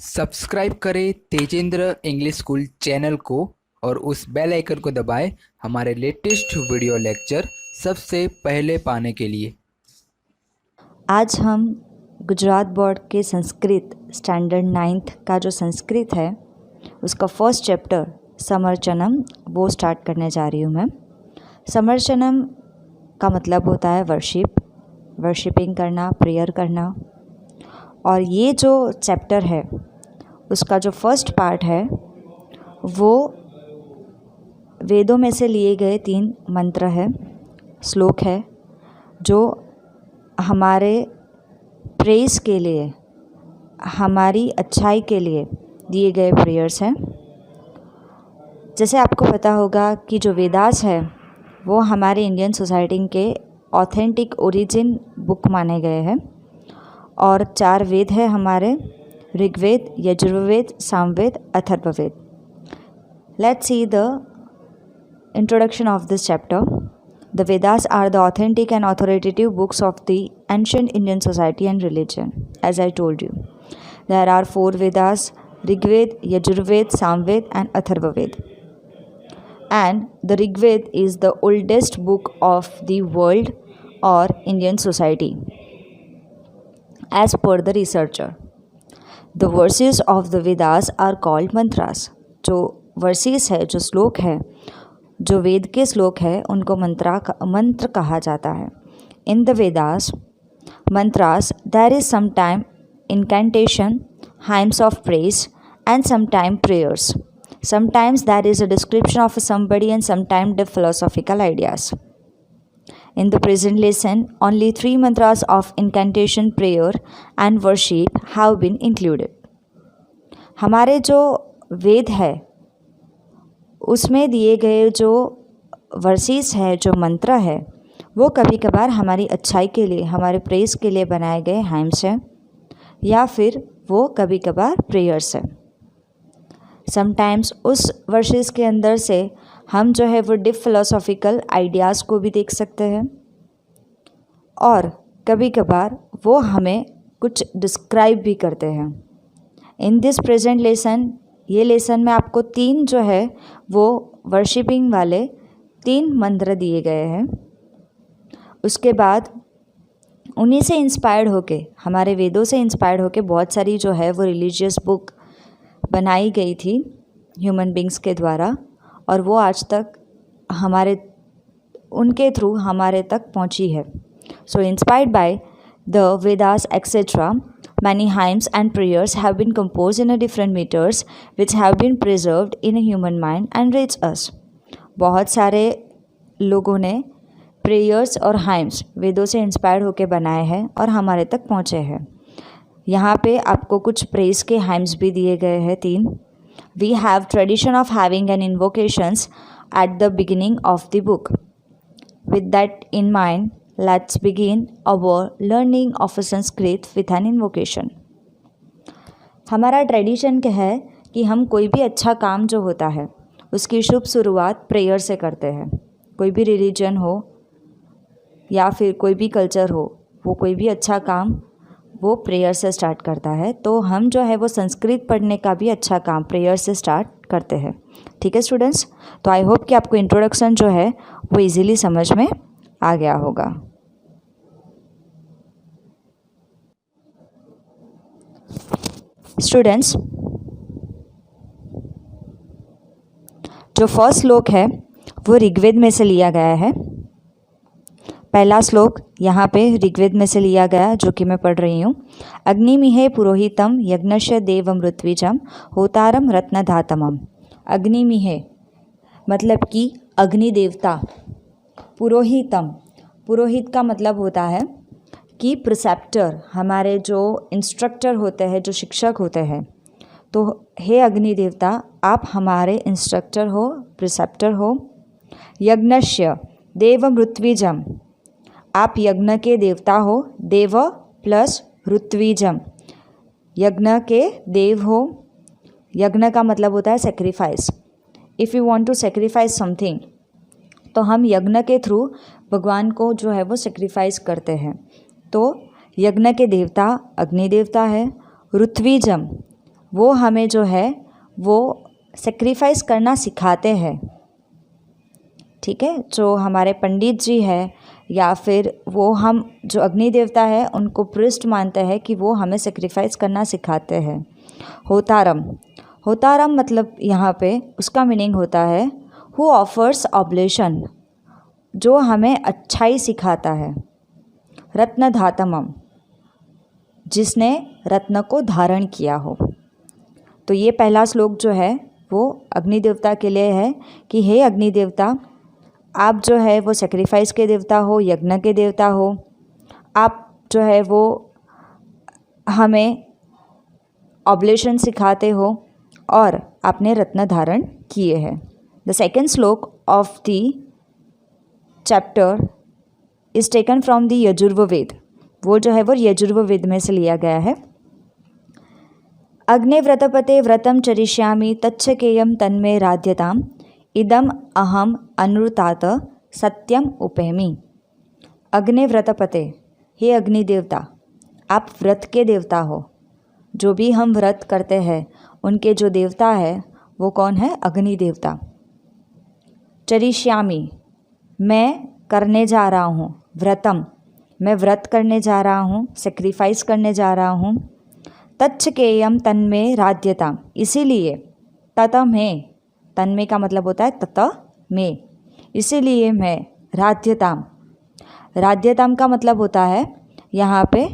Subscribe करें Tejendra English school channel को और उस बेल आइकन को दबाएं हमारे लेटेस्ट वीडियो लेक्चर सबसे पहले पाने के लिए। आज हम गुजरात बोर्ड के संस्कृत स्टैंडर्ड 9th का जो संस्कृत है उसका फर्स्ट चैप्टर समर्चनम वो स्टार्ट करने जा रही हूँ मैं। समर्चनम का मतलब होता है वर्शिपिंग करना, प्रेयर करना। और ये जो चैप्टर है उसका जो फर्स्ट पार्ट है वो वेदों में से लिए गए 3 मंत्र है, श्लोक है, जो हमारे प्रेस के लिए, हमारी अच्छाई के लिए दिए गए प्रेयर्स हैं। जैसे आपको पता होगा कि जो वेदास है वो हमारे इंडियन सोसाइटी के ऑथेंटिक ओरिजिन बुक माने गए हैं। और 4 वेद है हमारे, Rigveda, Yajurveda, Samaveda, Atharvaveda. Let's see the introduction of this chapter. The Vedas are the authentic and authoritative books of the ancient Indian society and religion. As I told you, there are 4 Vedas: Rigved, Yajurved, Samved and Atharvaved. And the Rigved is the oldest book of the world or Indian society, as per the researcher. The verses of the Vedas are called mantras. जो versus है, जो श्लोक है, जो वेद के श्लोक है, उनको मंत्र कहा जाता है। In the Vedas mantras there is sometime incantation, hymns of praise and sometime prayers. Sometimes there is a description of somebody and sometimes the philosophical ideas. In the present lesson, only 3 mantras of incantation, prayer and worship have been included. हमारे जो वेद है उसमें दिए गए जो versus है, जो मंत्र है, वो कभी कभार हमारी अच्छाई के लिए, हमारे प्रेस के लिए बनाए गए हाइम्स हैं, या फिर वो कभी कभार प्रेयर्स हैं। समटाइम्स उस वर्सेस के अंदर से हम जो है वो डीप फिलोसॉफिकल आइडियाज़ को भी देख सकते हैं, और कभी कभार वो हमें कुछ डिस्क्राइब भी करते हैं। इन दिस प्रेजेंट लेसन, ये लेसन में आपको 3 जो है वो वर्शिपिंग वाले 3 मंत्र दिए गए हैं। उसके बाद उन्हीं से इंस्पायर्ड होके, हमारे वेदों से इंस्पायर्ड होके बहुत सारी जो है वो रिलीजियस बुक बनाई गई थी ह्यूमन बींग्स के द्वारा, और वो आज तक उनके थ्रू हमारे तक पहुंची है। So inspired by the Vedas etcetera, many hymns and prayers have been composed in a different meters which have been preserved in a human mind and reach us. बहुत सारे लोगों ने प्रेयर्स और हाइम्स वेदों से इंस्पायर्ड होकर बनाए हैं और हमारे तक पहुँचे हैं। यहाँ पे आपको कुछ प्रेस के हाइम्स भी दिए गए हैं 3। We have tradition of having an invocations at the beginning of the book. With that in mind, let's begin our learning of Sanskrit with an invocation. हमारा ट्रेडिशन क्या है कि हम कोई भी अच्छा काम जो होता है उसकी शुभ शुरुआत प्रेयर से करते हैं। कोई भी रिलीजन हो या फिर कोई भी कल्चर हो, वो कोई भी अच्छा काम वो प्रेयर से स्टार्ट करता है। तो हम जो है वो संस्कृत पढ़ने का भी अच्छा काम प्रेयर से स्टार्ट करते हैं। ठीक है स्टूडेंट्स, तो आई होप कि आपको इंट्रोडक्शन जो है वो इजीली समझ में आ गया होगा। स्टूडेंट्स, जो फर्स्ट श्लोक है वो ऋग्वेद में से लिया गया है। पहला श्लोक यहाँ पे ऋग्वेद में से लिया गया जो कि मैं पढ़ रही हूँ। अग्निमिहे पुरोहितम यज्ञस्य देवम ऋत्विजम होतारम रत्नधातमम। अग्निमिहे मतलब कि अग्नि देवता, पुरोहितम, पुरोहित का मतलब होता है कि प्रिसेप्टर, हमारे जो इंस्ट्रक्टर होते हैं, जो शिक्षक होते हैं। तो हे अग्नि देवता, आप हमारे इंस्ट्रक्टर हो, प्रिसेप्टर हो। यज्ञस्य देवम ऋत्विजम, आप यज्ञ के देवता हो। देव प्लस ऋत्विजम, यज्ञ के देव हो। यज्ञ का मतलब होता है sacrifice. If you want to sacrifice something, तो हम यज्ञ के थ्रू भगवान को जो है वो सेक्रीफाइस करते हैं। तो यज्ञ के देवता अग्नि देवता है। ऋत्विजम वो हमें जो है वो सेक्रीफाइस करना सिखाते हैं। ठीक है, जो हमारे पंडित जी है या फिर वो हम जो अग्नि देवता है उनको पृष्ठ मानते हैं कि वो हमें सेक्रीफाइस करना सिखाते हैं। होतारम, होतारम मतलब यहाँ पे उसका मीनिंग होता है हु ऑफर्स ऑब्लेशन, जो हमें अच्छाई सिखाता है। रत्न धातमम, जिसने रत्न को धारण किया हो। तो ये पहला श्लोक जो है वो अग्नि देवता के लिए है कि हे अग्नि देवता, आप जो है वो सेक्रीफाइस के देवता हो, यज्ञ के देवता हो, आप जो है वो हमें ऑब्लेशन सिखाते हो और आपने रत्न धारण किए हैं। द सेकेंड श्लोक of the chapter is taken from the Yajurveda, वो जो है वो यजुर्वेद में से लिया गया है। अग्निव्रतपते व्रतं चरिष्यामि तच्छकेयं तन्मे राध्यताम् इदम अहम अनुतात सत्यम उपेमी। अग्निव्रतपते, हे अग्नि देवता, आप व्रत के देवता हो। जो भी हम व्रत करते हैं उनके जो देवता है वो कौन है? अग्नि देवता। चरिष्यामि, मैं करने जा रहा हूँ। व्रतम, मैं व्रत करने जा रहा हूँ, सेक्रीफाइस करने जा रहा हूँ। तच्छकेयम तन्मे राध्यताम, इसीलिए तत में, तन्मे का मतलब होता है तत में, इसीलिए मैं राध्यताम, राध्यताम का मतलब होता है यहाँ पे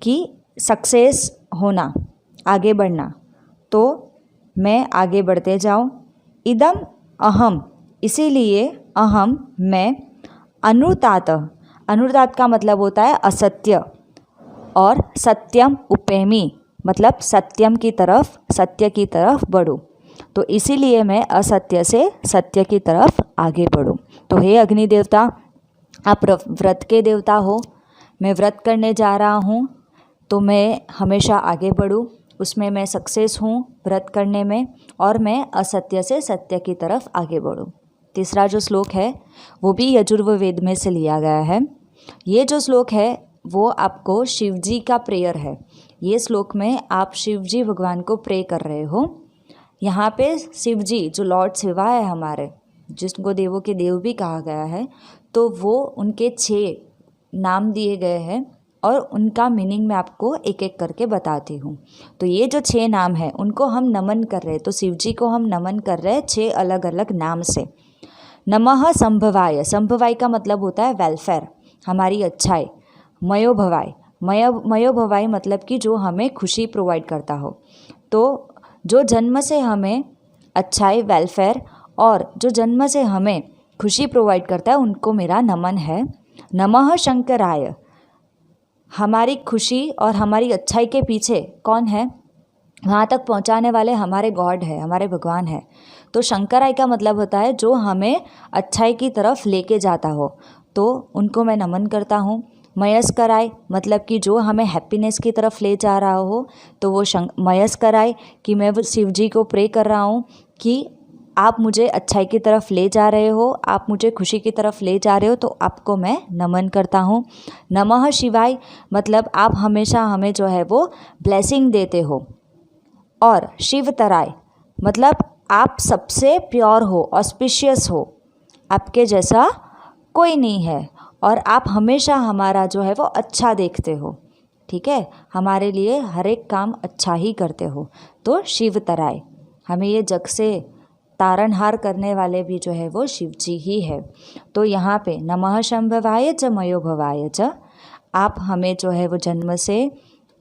कि सक्सेस होना, आगे बढ़ना। तो मैं आगे बढ़ते जाऊँ। इदम अहम, इसीलिए अहम मैं, अनुतात, अनुतात का मतलब होता है असत्य, और सत्यम उपेमी मतलब सत्यम की तरफ, सत्य की तरफ बढ़ूँ। तो इसीलिए मैं असत्य से सत्य की तरफ आगे बढ़ूँ। तो हे अग्नि देवता, आप व्रत के देवता हो, मैं व्रत करने जा रहा हूँ तो मैं हमेशा आगे बढ़ूँ, उसमें मैं सक्सेस हूँ व्रत करने में, और मैं असत्य से सत्य की तरफ आगे बढ़ूँ। तीसरा जो श्लोक है वो भी यजुर्वेद में से लिया गया है। ये जो श्लोक है वो आपको शिव जी का प्रेयर है। ये श्लोक में आप शिव जी भगवान को प्रे कर रहे हो। यहाँ पे शिव जी जो लॉर्ड शिवा है हमारे, जिसको देवों के देव भी कहा गया है, तो वो उनके 6 नाम दिए गए हैं और उनका मीनिंग मैं आपको एक एक करके बताती हूँ। तो ये जो 6 नाम है उनको हम नमन कर रहे हैं, तो शिव जी को हम नमन कर रहे हैं 6 अलग अलग नाम से। नमः संभवाय, संभवाय का मतलब होता है वेलफेयर, हमारी अच्छाई। मयोभवाय, मयोभवाय मतलब कि जो हमें खुशी प्रोवाइड करता हो। तो जो जन्म से हमें अच्छाई, वेलफेयर और जो जन्म से हमें खुशी प्रोवाइड करता है उनको मेरा नमन है। नमः शंकराय, हमारी खुशी और हमारी अच्छाई के पीछे कौन है? वहाँ तक पहुँचाने वाले हमारे गॉड है, हमारे भगवान है। तो शंकराय का मतलब होता है जो हमें अच्छाई की तरफ लेके जाता हो, तो उनको मैं नमन करता हूँ। मयस्कराय मतलब कि जो हमें हैप्पीनेस की तरफ ले जा रहा हो, तो वो मयस्कराय कि मैं वो शिव जी को प्रे कर रहा हूँ कि आप मुझे अच्छाई की तरफ ले जा रहे हो, आप मुझे खुशी की तरफ ले जा रहे हो, तो आपको मैं नमन करता हूँ। नमः शिवाय मतलब आप हमेशा हमें जो है वो ब्लेसिंग देते हो। और शिवतराय मतलब आप सबसे प्योर हो, ऑस्पिशियस हो, आपके जैसा कोई नहीं है, और आप हमेशा हमारा जो है वो अच्छा देखते हो। ठीक है, हमारे लिए हर एक काम अच्छा ही करते हो। तो शिवतराय, हमें ये जग से तारणहार करने वाले भी जो है वो शिव जी ही है। तो यहाँ पे नमः शंभवाय च मयोभवाय च, आप हमें जो है वो जन्म से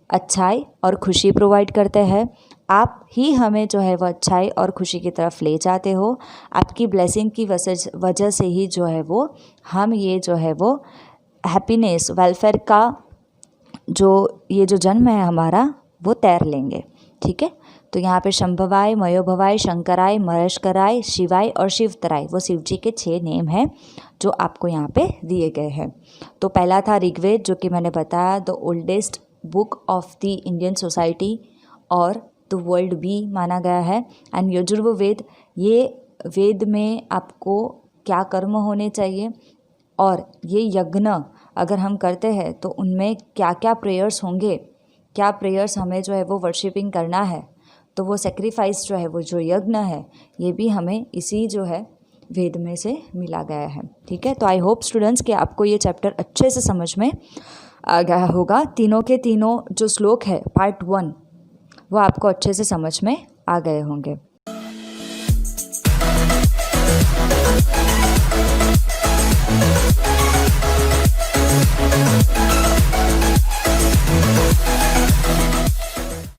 अच्छाई और खुशी प्रोवाइड करते हैं। आप ही हमें जो है वो अच्छाई और खुशी की तरफ ले जाते हो। आपकी ब्लेसिंग की वजह से ही जो है वो हम ये जो है वो हैप्पीनेस, वेलफेयर का जो ये जो जन्म है हमारा वो तैर लेंगे। ठीक है, तो यहाँ पे शंभवाय, मयोभवाय, शंकराय, महेश्वराय, शिवाय और शिवतराय वो शिव जी के 6 नेम हैं जो आपको यहाँ पे दिए गए हैं। तो पहला था ऋग्वेद, जो कि मैंने बताया the oldest book of the Indian society और द वर्ल्ड भी माना गया है। एंड यजुर्वेद, ये वेद में आपको क्या कर्म होने चाहिए और ये यज्ञ अगर हम करते हैं तो उनमें क्या क्या प्रेयर्स होंगे, क्या प्रेयर्स हमें जो है वो वर्शिपिंग करना है, तो वो सेक्रीफाइस जो है, वो जो यज्ञ है, ये भी हमें इसी जो है वेद में से मिला गया है। ठीक है, तो आई होप स्टूडेंट्स कि आपको ये चैप्टर अच्छे से समझ में आ गया होगा। तीनों के तीनों जो श्लोक है पार्ट 1 वो आपको अच्छे से समझ में आ गए होंगे।